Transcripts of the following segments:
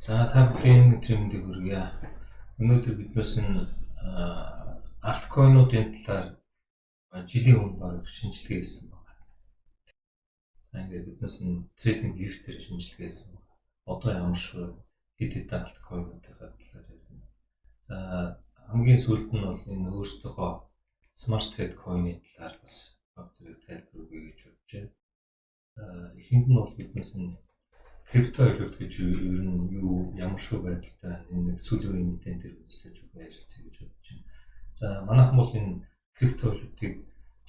За та бүхэн өдрийн хүргье. Өнөөдөр биднээс нь альткойнуудын талаар жилийн өмнө баг шинжилгээ хийсэн байна. За ингээд биднээс нь трейдинг вивтер шинжилгээ хийсэн байна. Одоо ямар шиг хэд хэдэн альткойнуудын талаар ярина. За хамгийн сүүлд нь бол энэ өөрсдийнхөө смарт трейд койны талаар бас баг зэрэг тайлбар өгье гэж бодож байна. Эхэнд нь бол биднээс нь криптовалют гэж ер нь юу ямар шиг байдалтай энэ сүүлийн үеийн мэдэн дээр үзлэж өгөх ажилцъя гэж бодож байна. За манайхан бол энэ криптовалютыг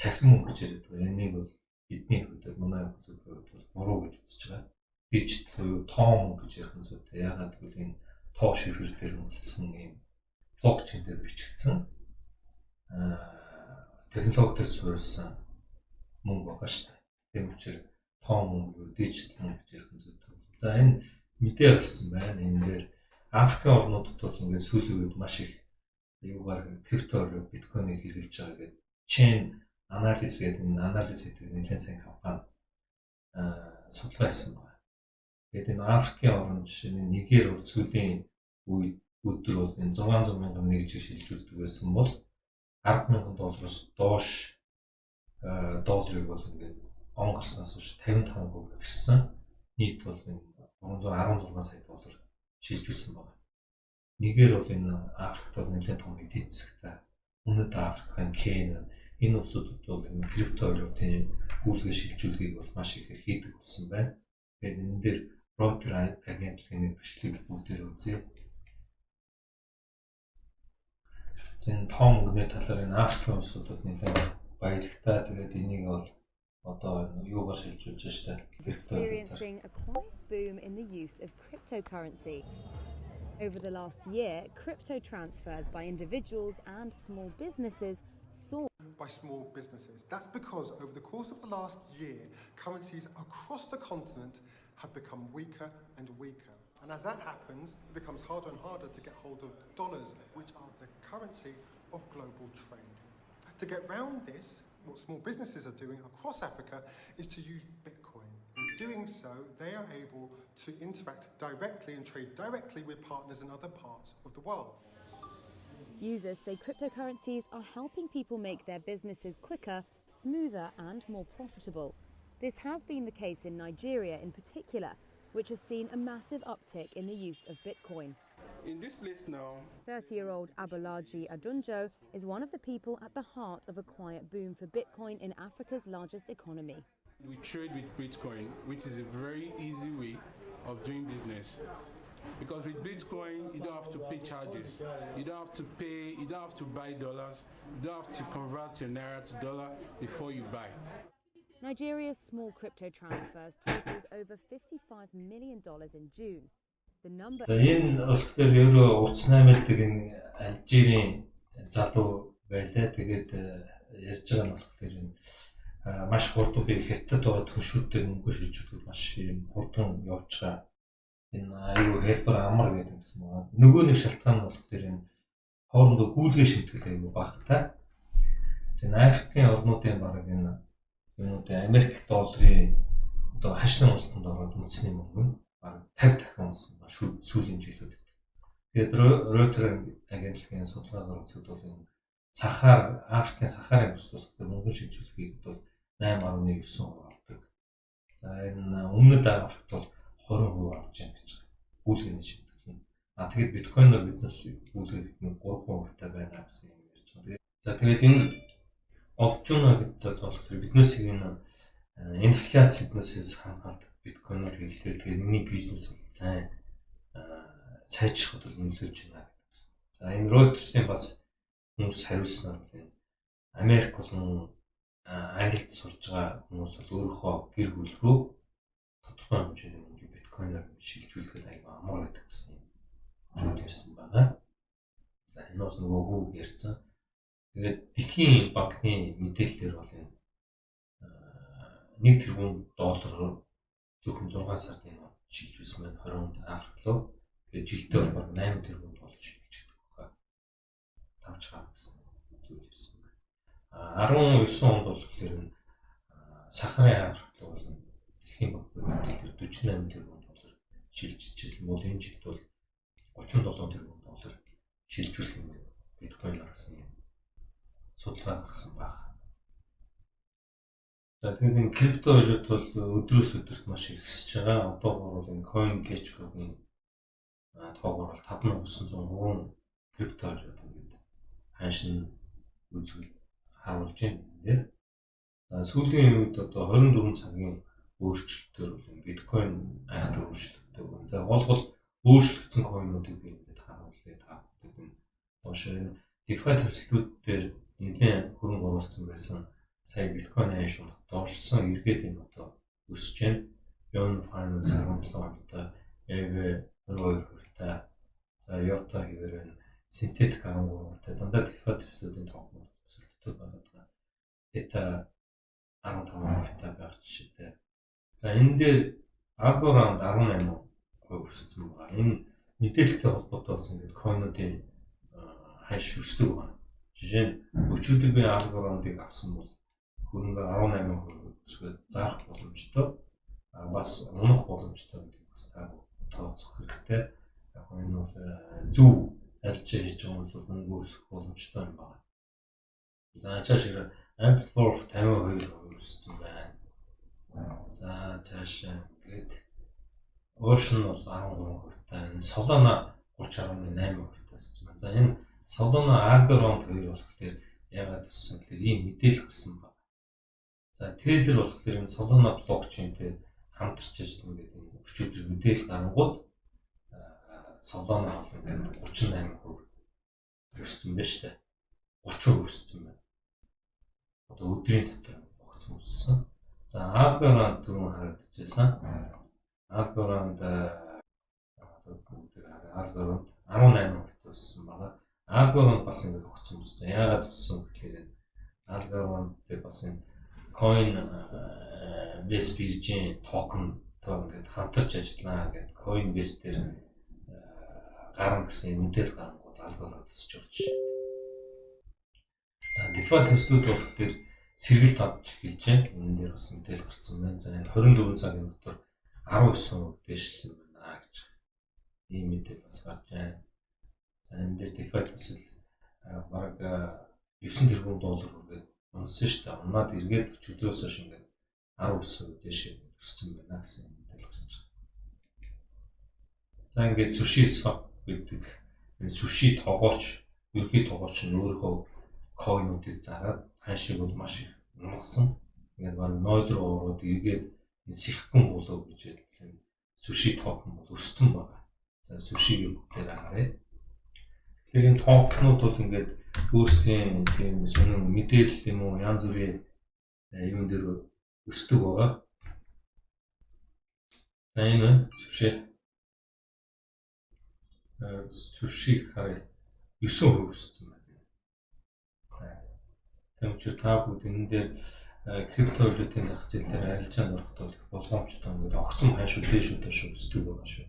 цахим мөнгө гэж яриад байгаа. Энийг бол бидний хувьд манай хувьд бол буруу гэж үзэж байгаа. Дижитал буюу тоо мөнгө гэж ярих нь зүйтэй. Яагаад гэвэл энэ тоо ширхэг дээр үндэслэн ийм блокчейн дээр бичигдсэн технологитой суурилсан мөнгө байгаа шүү дээ. Тийм учраас тоо мөнгө, дижитал мөнгө гэж ярих нь зүйтэй. За энэ мэдээ болсон байна. Энэ дээр Африкийн орнуудад бол ингээд сүүлийн үед маш их юугаар криптовалют, биткойныг хэрэглэж байгаа гэдэг chain analysis гэдэг энэ анализ хийдэг нэлээд сайн компани судалгаа хийсэн байна. Тэгээд энэ Африкийн орн жишээ нь Нигер бол сүүлийн үед өдөр бол энэ 600 мянган нэг жиг шилжүүлдэг байсан бол $10,000 доош долларыг бол ингээд он гарснаас хойш 55% өссөн. Нийт бол энэ 316 сая доллар шилжүүлсэн байна. Нигер бол энэ Африкт бол нэлээд том эдийн засагтай. Өмнөд Африк, Кenya энэ улсуудад бол энэ криптовалютын гүйлгээ шилжүүлгийг бол маш их хийдэг болсон байна. Тэгээд энэ дээр Reuters агентлагийн бичлэг бүгдээр үзье. Зэн том мөнгөний талаар энэ Африкийн улсуудад нэлээд баялагтай. Тэгээд энийг бол experiencing a quiet boom in the use of cryptocurrency. Over the last year, crypto transfers by individuals and small businesses soared. By small businesses. That's because over the course of the last year, currencies across the continent have become weaker and weaker. And as that happens, it becomes harder and harder to get hold of dollars, which are the currency of global trade. To get round this, what small businesses are doing across Africa is to use Bitcoin. In doing so, they are able to interact directly and trade directly with partners in other parts of the world. Users say cryptocurrencies are helping people make their businesses quicker, smoother and more profitable. This has been the case in Nigeria in particular, which has seen a massive uptick in the use of Bitcoin. In this place now, 30-year-old Abolaji Adunjo is one of the people at the heart of a quiet boom for Bitcoin in Africa's largest economy. we trade with Bitcoin, which is a very easy way of doing business. Because with Bitcoin, you don't have to pay charges. You don't have to buy dollars. You don't have to convert your naira to dollar before you buy. Nigeria's small crypto transfers totaled over $55 million in June. За энэ улс дээр ерөө утас наймаалдаг энэ Алжирийн залуу байлаа. Тэгээд ярьж байгаа нь болохоор энэ маш хурдан би хятад байгаа төлшүүдтэй мөнгө шилжүүлэхэд маш юм хурдан явж байгаа. Энэ аюу хэлбэр амар гэдэг юмсан байна. Нөгөө нэг шалтгаан нь болохоор энэ хоорондоо гүйлгээ шимтгэл аюу багтай. За Африкийн орнуудын баг энэ юунуудын Америк долларын одоо хашны улсанд ороод үндэсний мөнгө нь 50 дахин унсан ба сүүлийн жилүүдэд. Тэгээд Reuters агентлагийн судалгаагаар үзэхэд бол энэ Сахар, Африкийн Сахарын бүсд бол мөнгө шилжүүлэхэд бол 8.9% авдаг. За энэ өмнөд Африкт бол 20% авч байгаа гэж байна. Гүйлгээний шимтгэл нь. Тэгээд биткойноор биднес гүйлгээд 3% та байна гэсэн юм ярьж байгаа. За тэгээд энэ опчноо гэж зад болохоор биднээс энэ инфляциднээс хамгаалдаг биткойноор хэлээд тэгээд миний бизнес бол сайн сайжрахад бол нөлөөлж байна гэсэн. За энэ Reuters-ийн бас хүмүүс хариулснаар бол Америк болон Англид сурж байгаа хүмүүс бол өөрийнхөө гэр бүл рүү тодорхой хэмжээний мөнгө биткойноор шилжүүлэхэд аяга амар байдаг гэсэн зүйл ярьсан байна. За энэ бол нөгөө хүү ярьсан. Тэгээд дэлхийн банкны мэдээлэлээр бол энэ $1 тэрбум зөвхөн 6 сард энэ шилжүүлсэн байна 20 онд Африк руу. Тэгээд жилдээ бол $8 тэрбум шилжүүлдэг байна. Тавч хаа гэсэн зүйл ирсэн байна. 19 онд бол тэгэхээр Сахарын Африк руу бол дэлхийн банкны мэдээлэлээр $48 тэрбум шилжижсэн бол энэ жилд бол 37 тэрбум доллар шилжүүлэх юм биткойн гаргасан юм судалгаа гаргасан байна. За тэгээд энэ крипто валют бол өдрөөс өдөрт маш их өсөж байгаа. Одоогоор бол энэ CoinGecko-гийн тоогоор бол 5903 крипто валют ингээд ханшин үзүүл харуулж байна. За сүүлийн үед одоо 24 цагийн өөрчлөлтөөр бол биткойн айхтар өөрчлөлттэй байна. За гол өөрчлөгдсөн койнуудыг би ингээд харуулъя та бүхэнд энэ доош энэ DeFi төслүүд дээр нэлээд хөрөнгө оруулсан байсан. Сая биткойн ханш доошсон эргээд энэ одоо өсөж байна. Yon Finance 17%, EV 22%, за Yota хэвээр Synthetic 13%, дандаа DeFi төслүүдийн тоогнууд өсөлттэй байгаа. Theta 15% байх жишээтэй. За энэ дээр Algorand 18% өссөн байгаа. Энэ мэдээлэлтэй холбоотой бас ингээд койнуудын ханш өсдөг байна. Жишээ нь өчигдөр би Algorand-ыг авсан бол хөрөнгө 18% өсгөөд зарах боломжтой. Бас унах боломжтой гэдэг бас тооцох хэрэгтэй. Яг энэ бол зөв арилжаа хийж байгаа хүмүүс бол хөнгө өсөх боломжтой юм байна. За цаашаа Amplify 52% өссөн байна. За цаашаа гээд Ocean бол 13%, Solana 30.8% өссөн байна. За энэ Solana Algorand 2 болохоор яагаад өссөн гэхээр ийм мэдээлэл гарсан байна. За Tether болохоор энэ Solana блокчейнтэй хамтарч ажиллана гэдэг энэ өчигдөр мэдээлэл гаргангууд Solana бол ингээд 38% өссөн байна шүү дээ. 30% өссөн байна. Одоо өдрийн дотор богцсон өссөн. За Algorand түрүүн харагдчихсан. Algorand 18% өссөн байна. Algorand бас ингээд богцсон өссөн. Яагаад өссөн гэхээр Algorand дээр бас энэ Coinbase биржийн токен ингээд хамтарч ажиллана гэдэг Coinbase дээр гарна гэсэн мэдээлэл гаргангууд Algorand өсөж байгаа жишээ. За DeFi төслүүд болохоор сэргэлт авч эхэлж байна. Энэ дээр бас мэдээлэл гарсан байна. За энэ 24 цагийн дотор 19% дэшилсэн байна гэж ийм мэдээлэл бас гарч байна. За энэ дээр DeFi төсөл бараг 9 тэрбум доллар хүргээд унсан шүү дээ. Унаад эргээд өчигдрөөс хойш ингээд 19% дэше өссөн байна гэсэн мэдээлэл гарч байна. За ингээд Sushi Swap гэдэг энэ sushi тогооч, ерхий тогооч нь өөрөө койнуудыг зараад ханшиг бол маш их унагсан. Ингээд баг 0 руу ороод эргээд энэ сэхгэн болоо гэж энэ sushi токен бол өссөн байна. За sushi-ийг дээр харъя. Тэгэхээр энэ токенууд бол ингээд өөрсдийн тийм сонин мэдээлэл юм уу янз бүрийн юм дээр өсдөг байгаа. За энэ sushi харъя 9% өссөн байна. Тэгвэл та бүгд энэ дээр крипто валютын зах зээл дээр арилжаанд орохдоо болгоомжтой ингээд огцом ханш дэш өсдөг байгаа шүү.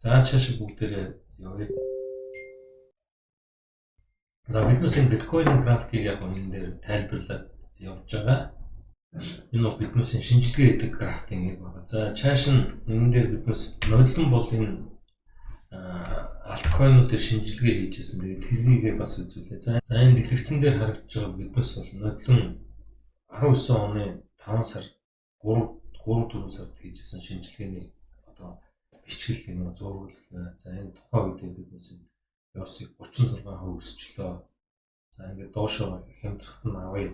За цааш бүгдээрээ явъя. За биднээс энэ биткойн графикийг яг энэ дээр тайлбарлаад явж байгаа. Энэ бол биднээс шинжилгээ хийдэг графикийн нэг байна. За цааш нь энэ дээр биднээс нодлон бол энэ альткойнуудыг шинжилгээ хийжсэн. Тэгээд тэрийг бас үзүүлээ. За энэ дэлгэцэн дээр харагдаж байгаа биднээс бол нодлон 19 оны 5 сар 3-4 сард хийжсэн шинжилгээний одоо бичгэл юм зурвал. За энэ тухайн үед биднээс Ёсыг 36% өсчлөө. За ингээд доошоо хямдрахт нь авъя.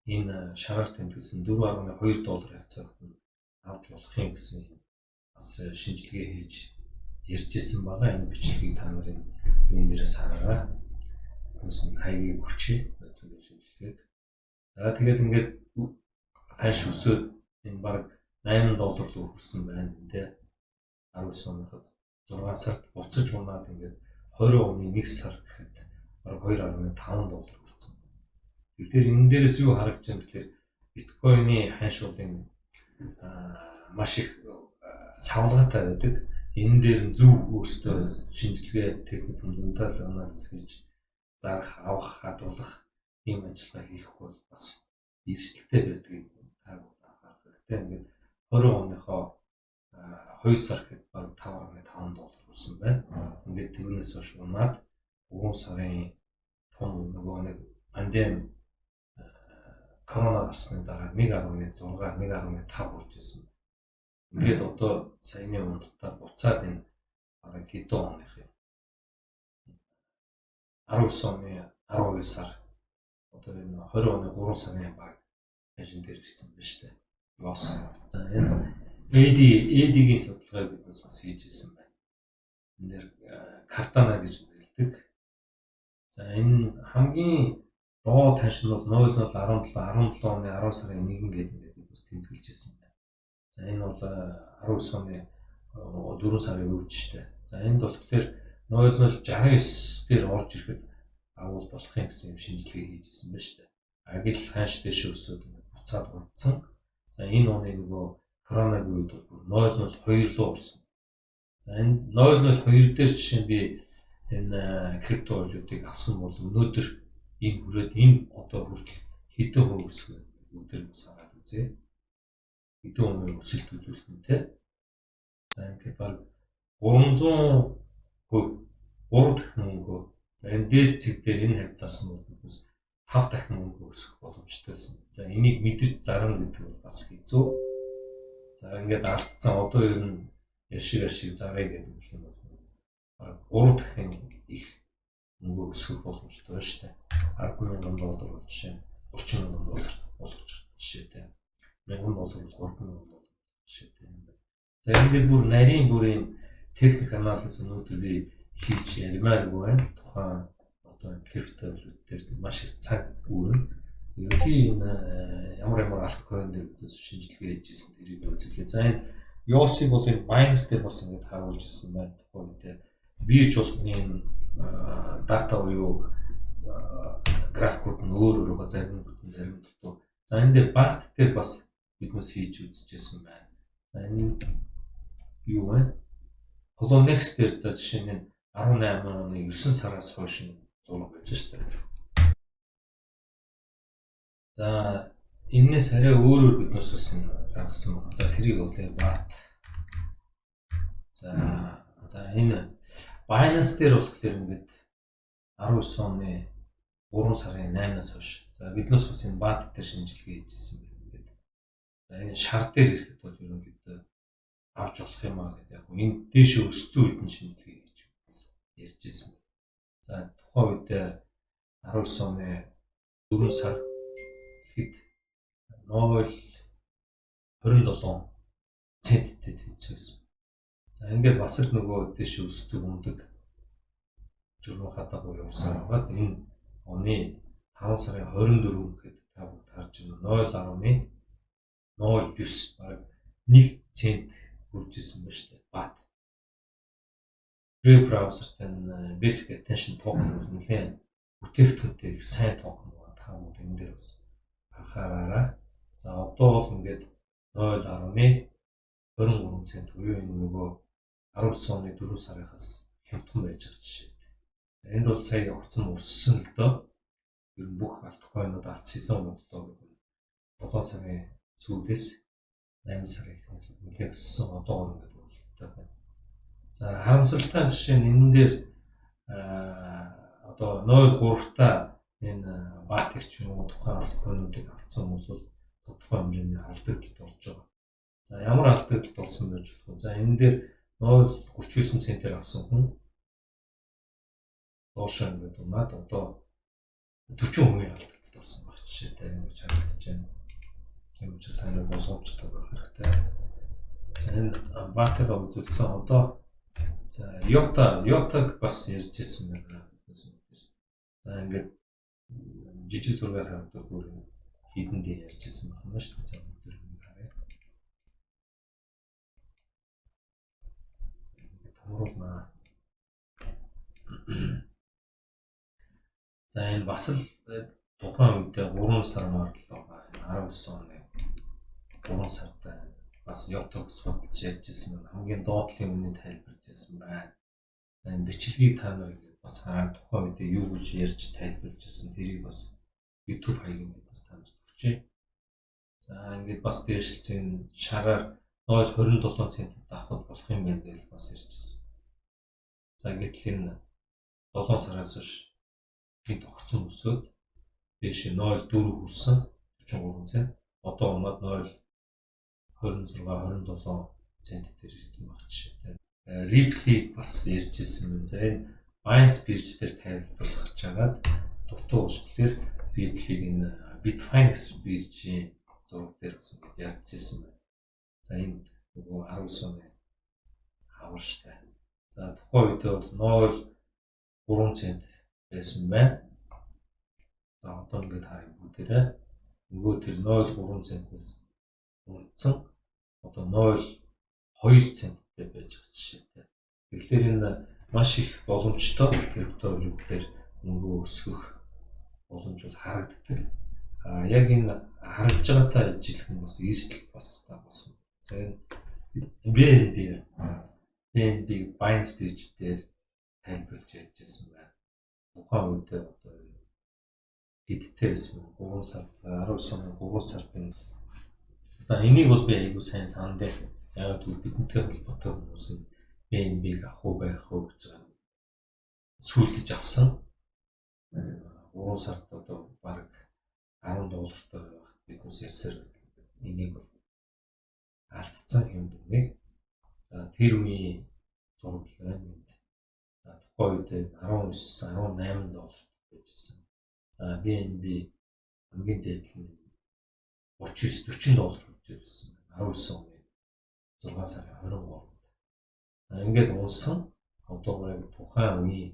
Энэ шараар тэмдэглэсэн $4.2 хязгаарт нь авч болох юм гэсэн бас шинжилгээ хийж ярьжсэн байгаа. Энэ бичлэгийг та нарын юун дээрээс хараарай. Үс нь хаягийг хүчээ гэдэг шинжилгээд. За тэгээд ингээд ханш өсөөд энэ баг $8 руу хүрсэн байна тэ. 19 оныход 6 сард буцаж унаад ингээд 20 оны 1 сар гэхэд бараг $2.5 хүрсэн. Тэгэхээр энэ дээрээс юу харагдж байна гэхээр биткойны ханш бол энэ маш их савлгаатай байдаг. Энэ дээр зөв өөртөө шинжилгээ техник фундаментал анализ хийж зарах, авах, хадгалах ийм ажиллагаа хийх бол бас эрсдэлтэй байдгийг та анхаарах хэрэгтэй. Ингээд 20 оныхоо 2 2 сар гэхэд баг $5.5 өссөн байна. Ингээд тэрнээс хойш унаад 3 сарын том нөгөө нэг пандеми корона гарсны дараа 1.6 1.5 хүрч ирсэн. Ингээд одоо саяны уналтаар буцаад энэ бараг хэдэн оных юм. 19 оны 12 сар одоо энэ 20 оны 3 сарын баг ажин дээр ирсэн байна шүү дээ. Лос. За энэ AD-гийн судалгааг бид бас хийж ирсэн байна. Энэ дээр Cardano гэж нэрлэдэг. За энэ хамгийн доо таншин бол 0.17 оны 10 сарын 1 гэдэг бид бас тэмдэглэж ирсэн байна. За энэ бол 19 оны 4 сарын үед шүү дээ. За энд болохоор 0.69 дээр орж ирэхэд агуул болох юм гэсэн юм шинжилгээ хийжсэн байна шүү дээ. Агил ханш дэш өсөөд буцаад унтсан. За энэ оны нөгөө коронавигийн үед бол 0.02 руу орсон. За энэ 0.02 дээр жишээ нь би энэ криптовалютыг авсан бол өнөөдөр энэ хүрээд энэ одоо хүртэл хэдэн хувь өсгөө өдөр сараад үзье. Хэдэн хувийн өсөлт үзүүлэх нь те. За ингээд баг 300 хувь 3 дахин мөнгө. За энэ дээд цэг дээр энэ хавь зарсан бол хүмүүс 5 дахин мөнгө өсөх боломжтой байсан. За энийг мэдэрч зарна гэдэг бол бас хэцүү. За ингээд алдсан одоо ер нь яшиг зарыг гэдэг юм бол 3 дахин их мөнгө өсөх боломжтой байна шүү дээ. $10,000 бол жишээ нь $30,000 болгож жишээтэй. $1,000 бол $3,000 жишээтэй юм байна. За ингээд бүр нарийн бүрийн техник анализ өнөөдөр би хийж ярмааргүй байна. Тухайн одоо криптовалют дээр маш их цаг үүрнэ. Ерөнхий энэ ямар альткойн дээр бидээс шинжилгээ хийжсэн тэрийг үзүүлээ. За энэ Yosi бол энэ Binance дээр бас ингэж харуулж ирсэн байна. Тухайн үед бирж болгоны энэ дата буюу графикууд нь өөр зарим дутуу. За энэ дээр BAT дээр бас биднээс хийж үзчихсэн байна. За энэ юу вэ? Poloniex дээр за жишээ нь 18 оны 9 сараас хойш зураг байж шүү дээ. За энэс арай өөрөөр биднээс бас гаргасан байна. За тэрийг бол BAT. За энэ Binance дээр болохоор ингээд 19 оны 3 сарын 8-наас хойш. За биднээс бас энэ BAT дээр шинжилгээ хийжсэн байна ингээд. За энэ шар дээр ирэхэд бол ерөнхийдөө авч болох юм аа гэдэг. Яг энэ дээш өссөн үед нь шинжилгээ хийж ярьж ирсэн. За тухайн үед 19 оны 4 сар ихэд 0.27 центтэй тэнцвэрсэн. За ингээд бас л нөгөө дээш өсдөг өндөг журмын хадаггүй явсан байгаад энэ оны 5 сарын 24 гэхэд та бүгд харж байна 0.09 бараг 1 цент хүрч ирсэн байна шүү дээ. BAT. Free browser-тай basic attention token бол нэлээд бүтээгдэхүүнтэй их сайн токен байна. Та бүгд энэ дээр бас анхаараарай. За одоо бол ингээд 0.23 цент буюу энэ нөгөө 19 оны 4 сарынхаас хямдхан байж байгаа жишээ. Энд бол сая огцон өссөн л доо. Ер нь бүх альткойнууд алдсан бодлоо гэдэг. 7 сарын сүүлдээс 8 сарын эхнээс нэлээд өссөн одоо ингээд болтой байна. За харамсалтай жишээ нь энэ дээр одоо 0.3-та энэ BAT-ийг ч юм уу тухайн альткойнуудыг авсан хүмүүс бол тодорхой хэмжээний алдагдлыг орж байгаа. За ямар алдагдлыг орсон байж болох вэ? За энэ дээр 0.39 центээр авсан хүн доошоо ингээд унаад одоо 40% алдагдлыг орсон байх жишээтэй ингэж харагдаж байна. Энэ ч таны боломжтой байх хэрэгтэй. За энэ BAT-ыг үзүүлсэн одоо за Yota-г бас ярьж ирсэн байна. За ингээд жижиг зургаар харагддаг бүр хідэндээ ярьж ирсэн байна шүү дээ. За бүгд ингэ харъя. Томруулна. За энэ бас л тухайн үедээ 3 сар марлаа байгаа. 19 оны 3 сард бас Yota-г судалж ярьж ирсэн байна. Хамгийн доотлын үнийн тайлбарлаж ирсэн байна. За энэ бичлэгийг та нар бас хараад тухайн үедээ юу гэж ярьж тайлбарлаж ирсэн тэрийг бас YouTube хаягийн бас та нарт хүрчээ. За ингээд бас дээшлсэн шараар 0.27 центд авахд болох юм байна гэж бас ярьжсэн. За гэтэл энэ 7 сараас хойш гинт огцон өсөөд биш 0.4 хүрсэн 43 цент. Одоо унаад 0.26-27 цент дээр ирсэн баг жишээтэй. Ripple бас ярьжсэн байна. За энэ Binance бирж дээр тайлбарлах чагаад дутуу болохоор Ripple-ийг энэ Bitfinex биржийн зураг дээр бас ингэж ярьжсэн байна. За энд нөгөө 19 оны хавар штэ. За тухайн үед бол 0.3 цент байсан байна. За одоо ингээд харъя бүгдээрээ. Нөгөө тэр 0.3 центнээс унтсан. Одоо 0.2 центтэй байж байгаа жишээтэй. Тэгэхээр энэ маш их боломжтой криптовалютаар мөнгө өсгөх боломж бол харагддаг. Яг энэ харагдж байгаатай ижилхэн бас эрсдэл бас болсон. За энэ BNB Binance бирж дээр тайлбарлаж ярьжсэн байна. Тухайн үед одоо хэдтэй байсан 3 сард 19 оны 3 сарын. За энийг бол би айгүй сайн санд яг тэгвэл бидэнтэй холбоотой хүмүүс BNB-г авах уу байх уу гэж байгаа сүйдэж авсан. 3 сард одоо баг $10 байх биднээс ярьсаар энийг бол алдсан юм дүнийг. За тэр үеийн зураг байна. За тухайн үед $19-18 байжсэн. За BNB хамгийн дээд нь $39-40 хүрчихсэн. 19 оны 6 сарын 23-нд. За ингээд унсан. Одоо яг тухайн үеийн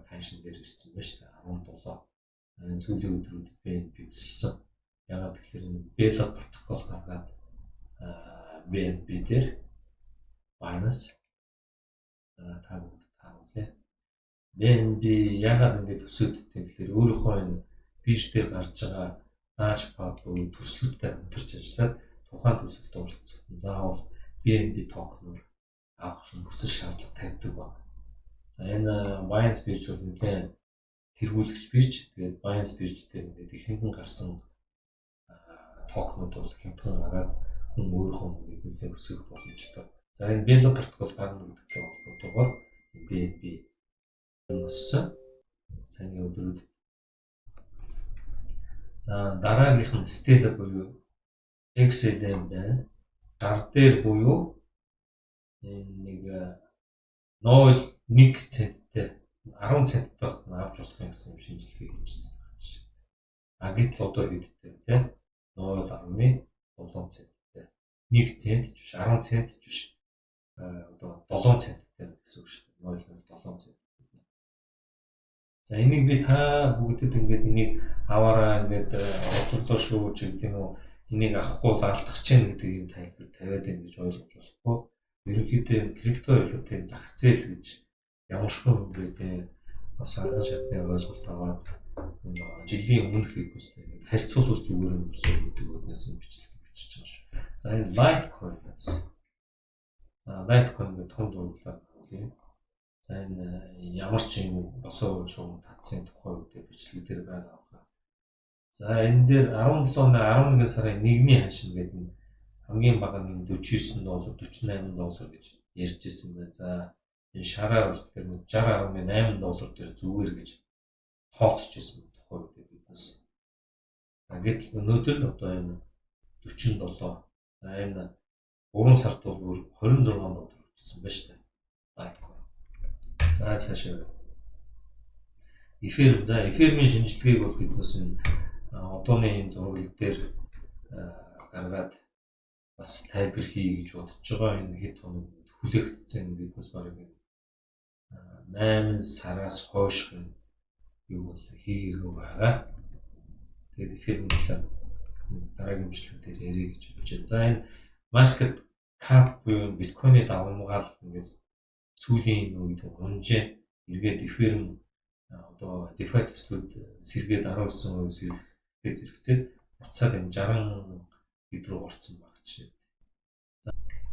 ханшин дээр ирсэн байна шүү дээ. 17. Энэ сүүлийн өдрүүд BNB өссөн. Ягаад гэхээр энэ Bella протокол гаргаад BNB дээр Binance та бүгд тааруулъя. BNB ягаад ингэж өсөд гэдэг тэгэхээр өөрийнхөө энэ бирж дээр гарч байгаа dashboard буюу төслүүдтэй хамтарч ажиллаад тухайн төсөлд оролцсон. Заавал BNB токеноор авах нөхцөл шаардлага тавьдаг байна. За энэ Binance бирж бол нэлээд тэргүүлэгч бирж. Тэгээд Binance бирж дээр ингээд ихэнхэн гарсан токенууд бол хямдхан гараад хүн өөрийнхөө мөнгөийг нэлээд өсгөх боломжтой. За энэ Bella протокол гарна гэдэгтэй холбоотойгоор BNB өссөн. Сайн өдрүүд. За дараагийнх нь Stellar буюу XLM байна. Гар дээр буюу нэг 0.1 центтэй 10 центтэй авч болох юм гэсэн шинжилгээ хийжсэн байна. Гэтэл одоо хэдтэй те 0.7 центтэй 1 цент ч биш 10 цент ч биш одоо 7 центтэй гэсэн үг шүү дээ. 0.7 цент. За энийг би та бүгдэд ингээд энийг аваараа ингээд оцорлоо шүү ч гэдэг юм уу. Энийг авахгүй бол алдах ч гэдэг юм тайлбар тавиад байна гэж ойлгож болохгүй. Ерөнхийдөө криптовалютын зах зээл гэж ямар ч юм бэ бас арга шатны ойлголт аваад жилийн өмнөх хэвчтэй харьцуулбал зүгээр юм болоо гэдэг үгнээс нь бичлэг бичиж байгаа шүү. За энэ Litecoin гэсэн. За Litecoin гэдэг том зурглал тийм. За энэ ямар ч юм босоо шугам татсан тухай үед бичлэг дээр байгаа. За энэ дээр 17 оны 11 сарын 1-ний ханшин гэдэг нь хамгийн бага нь $49, $48 гэж ярьж ирсэн байна. За энэ шараар бол тэр $60.8 дээр зүгээр гэж тооцож ирсэн тухай үед биднес. За гэтэл өнөөдөр одоо энэ 47. За энэ 3 сард бол $26 хүрчихсэн байна шүү дээ. Litecoin. За цаашаа Ethereum. За Ethereum-ийн шинжилгээг бол биднес энэ одооны энэ зураг дээр гаргаад бас тайлбар хий гэж бодож байгаа. Энэ хэд хоног хүлээгдсэн биднес бараг 8 сараас хойш юу бол хийгээгүй байгаа. Тэгээд Ethereum дараагийн бичлэг дээр ярих гэж бодож байна. За энэ market cap буюу биткойны давамгаал ингээс сүүлийн үед хөнжээ эргээд Ethereum одоо DeFi төслүүд сэргээд 19% зэрэгцээд буцаад энэ 60 хэд рүү орсон баг жишээ.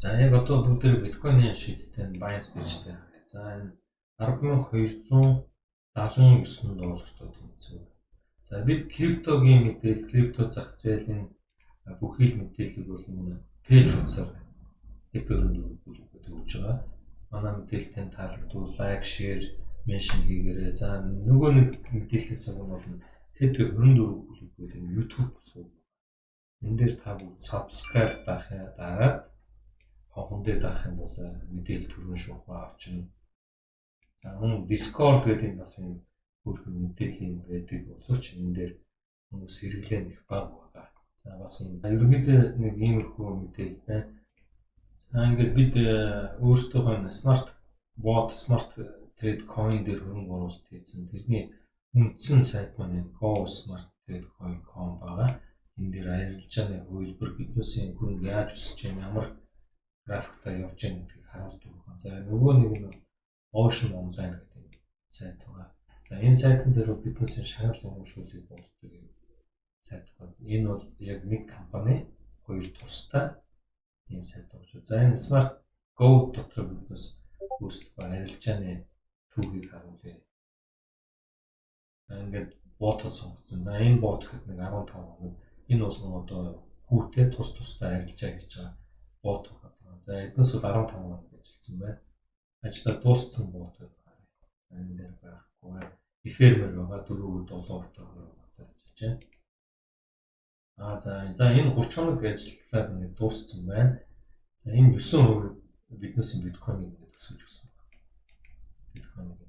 За яг одоо бүгдээр биткойны шийдтэй Binance биржтэй. За энэ $10,279-той тэнцвэр. За бид криптогийн мэдээлэл, крипто зах зээлийн бүхий л мэдээллийг бол энэ пэйж утсаар Happy 24 өгж байгаа. Манай мэдээлэл тань таалагдвал лайк, share, mention хийгээрэй. За нөгөө нэг мэдээлэлээс нь бол Happy 24 гэдэг нь YouTube суу. Энэ дээр та бүгд subscribe дараад хонхон дээр даах юм бол мэдээлэл түрүүн шуухаа авчирна. За мөн Discord гэдэг нь бас юм бүрхэн мэдээлэл байдаг боловч энэ дээр хүмүүс хэрэглээ нэх бага байгаа. За бас юм ерөнхийдөө нэг иймэрхүү мэдээлэл байна. За ингээд бид өөрсдөө smart trade coin дээр хөрөнгө оруулалт хийсэн. Тэрний үндсэн сайт маань go.smart-trade-coin.com байгаа. Энэ дээр арилжааны хөлбөр биднээсийн хөрөнгө яаж өсөж байна, ямар графиктай явж байна гэдгийг харуулдаг байна. За нөгөө нэг нь Ocean Online гэдэг сайт байгаа. За энэ сайтн дээр биднээсийн шагнал урамшууллыг болдог юм сайт байна. Энэ бол яг нэг компани хоёр тустай ийм сайт байгаа. За энэ Smart Go дотор биднээс өөрсдөө арилжааны түүхийг харуулъя. За ингээд бот сонгоцсон. За энэ бот гэхэд нэг 15 хоног энэ бол одоо хүүтэй тустай арилжаа гэж байгаа бот байгаа. За эднээс бол 15 хоног ажилласан байна. Ажлаа дууссан бот байгаа. Энэ дээр байхгүй. Эфемер байгаа 4-7 хоногтой ажиллаж байна. За энэ 30 хоног ажиллаад ингээд дууссан байна. За энэ 9% биднээс биткойныг ингээд өсгөж өгсөн байна. Биткойныг.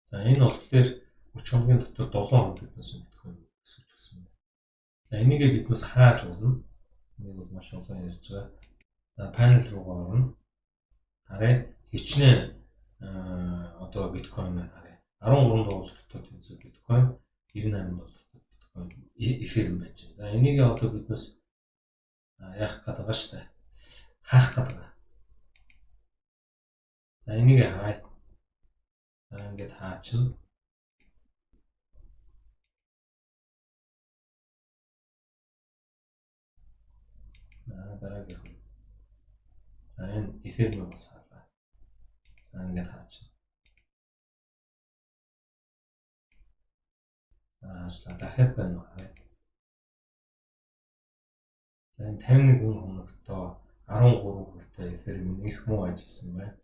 За энэ болохоор 30 хоногийн дотор 7% биднээс биткойн өсгөж өгсөн байна. За энийгээ биднээс хааж болно. Энийг бол маш олон ярьж байгаа. За панел руугаа орно. Хараа хичнээн одоо биткойн хараа 13 доллартай тэнцүү биткойн 98 доллартай биткойн эфирэн байж байна. За энийг одоо биднээс яах гээд байгаа шүү дээ. Хаах гээд байгаа. За энийг хаа. За ингээд хаачна. Дараагийн. За энэ эфирэн бас хаалаа. За ингээд хаачна. За ажлаа дахиад байна уу? За энэ 51 хоногтой 13% эфирэн их муу ажилласан байна.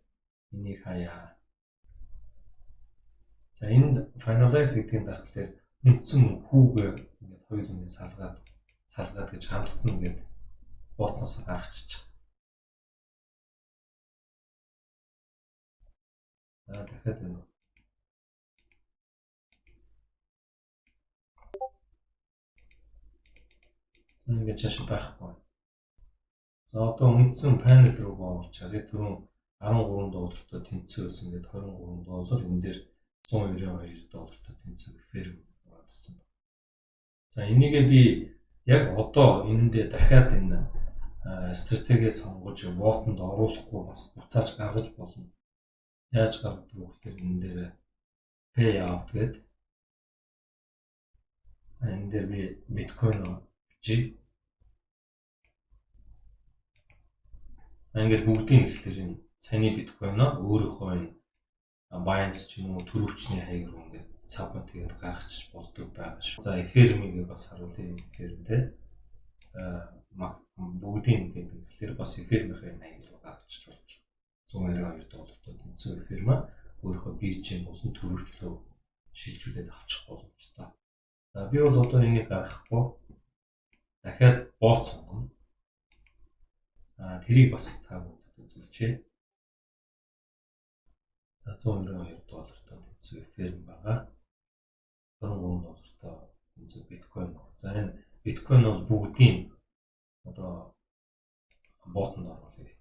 Энийг хаяа. За энэ finalize гэдгийн дараалал үндсэн хүүгээ ингээд хоёуланг салгаад гэж хамтд нь ингээд ботноос гаргачих. За дахиад байна. За ингээд чааш байхгүй. За одоо үндсэн панел руугаа орчаад түрүүн 13 доллартай тэнцүү байсан гэдэг 23 доллар энэ дээр 192 доллартай тэнцүү эфирэн орсон. За энийгээ би яг одоо энэндээ дахиад энэ стратеги сонгож ботонд оруулахгүй бас буцааж гаргаж болно. Яаж гаргадаг вэ гэхээр энэ дээр pay out гэдэг. За энэ дээр би биткойн бичиж. За ингээд бүгдийн ихлээр энэ саяны биткойноо өөрийнхөө энэ Binance ч юм уу төрөвчний хаяг руу ингээд submit-ээр гаргачих болдог байгаа шүү. За эфирмийг бас харуулъя эфирмтэй. Бүгдийн ингээд ихлээр бас эфирмийн хаяг руу гаргачих болж байгаа. 192 доллартай тэнцүү эфирма өөрийнхөө биржийн болон төрөвчлөө шилжүүлээд авчих боломжтой. За би бол одоо энийг гаргахгүй дахиад бот сонгоно. За тэрийг бас та бүхэнд үзүүлчихье. За 192 доллартай тэнцүү эфирэн байгаа. 23 доллартай тэнцүү биткойн. За энэ биткойн бол бүгдийн одоо ботонд оруулъя.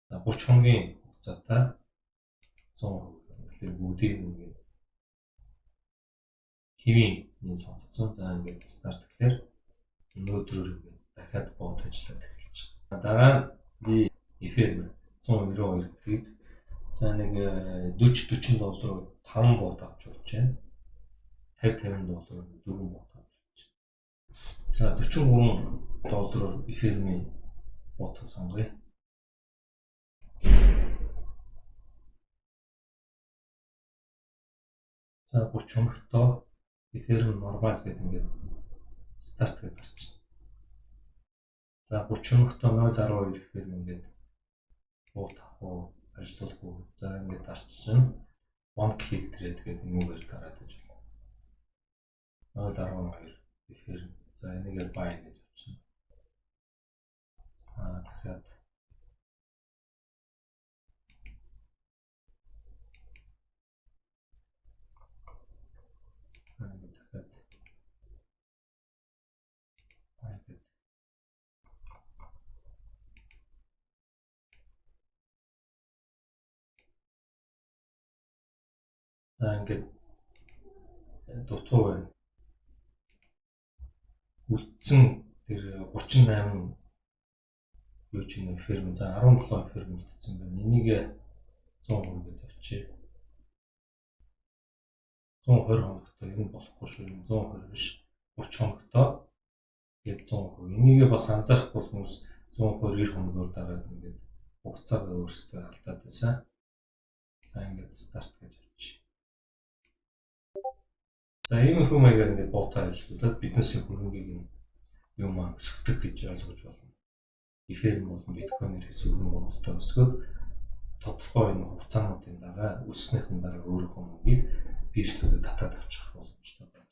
За 30 хоногийн хугацаатай 100% тэгэхээр бүгдийг ингээд хэвийн сонгоцсон. За ингээд старт гэхээр өнөөдрөөр ингээд дахиад бот ажиллаад эхэлж байгаа. Дараа нь би эфирэн 192 гэдгийг за нэг 40 доллар 5 бот авч болж байна. 50 доллар 4 бот авч болж байна. За 43 доллараар эфирмийн бот сонгоё. За 30 хоногтой эфирэн нормал гэдэг ингээд старт гэж гарч байна. За 30 хоногтой 0.12 эфирэн ингээд шууд авах ажиллуулахгүй. За ингээд арчсан one click тэгээд энүүгээр дараад иж байна. 0.12 гэхээр за энийгээ buy гэж авчихна. Дахиад дахиад buy гэж. За ингээд дутуу байна. Үлдсэн тэр 38 юу ч юм ферм за 17 ферм үлдсэн байна. Энийг 100% гэж авчи. 120 хоногтой энэ болохгүй шүү. 120 биш 30 хоногтой гээд 100%. Энийг бас анзаарахгүй хүмүүс 120 хоногоор дараад ингээд хугацаагаа өөрсдөө алдаад байсан. За ингээд старт гэж авчи. За иймэрхүү маягаар ингээд ботоо ажиллуулад биднээсээ хөрөнгийг юм өсгөх гэж ойлгож байна. Эфирм болон биткойнэр хэсэг хөрөнгө оруулалтаа өсгөөд тодорхой энэ хугацаануудын дараа өссөнийхэн дараа өөрийнхөө мөнгийг биржлүүдэд татаад авчих боломжтой байна.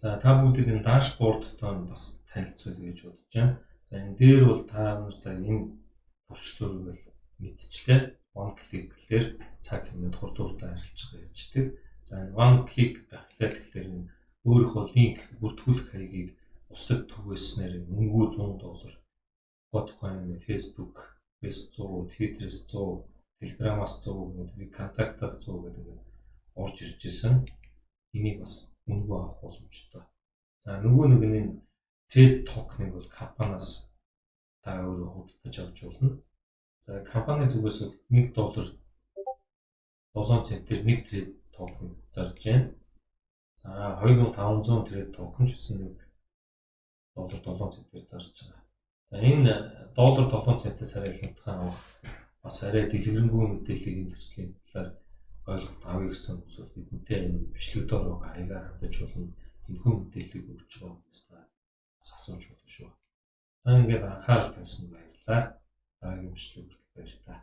За та бүгдийг энэ дашбордтой бас танилцуулъя гэж бодож байна. За энэ дээр бол та нар сая энэ туршлагыг бол мэдчихлээ. One click гэхлээр цаг хэмнээд хурдууртай арилж байгаа ярьждаг. За энэ one click affiliate гэхлээр энэ өөрийнхөө линк бүртгүүлэх хаягийг бусдад түгээснээр мөнгөө $100 Bitcoin, Facebook, 100, Twitter-с 100, Telegram-аас 100 гэдэг контактаас 100 гэдэг орж ирж байсан. Энийг бас мөнгө авах боломжтой. За нөгөө нэг нь TED токен бол компаниас та өөрөө худалдаж авч болно. За компани зүгээс бол $1 7 центээр 1 TED токен зарж байна. За 2500 TED токен ч гэсэн $1 7 центээр зарж байгаа. За энэ $7 7 центээс арай хямдхан авах бас арай дэлгэрэнгүй мэдээллийг төслийн талаар ойлголт авъя гэсэн хүмүүс бидэнтэй энэ бичлэгдээр хаягаар хандаж болно. Энэхүү мэдээллийг өгч байгаа хүмүүст бас асууж болно шүү. За ингээд анхаарал тавьсан баярлалаа. Дараагийн бичлэг хүртэл баярлалаа.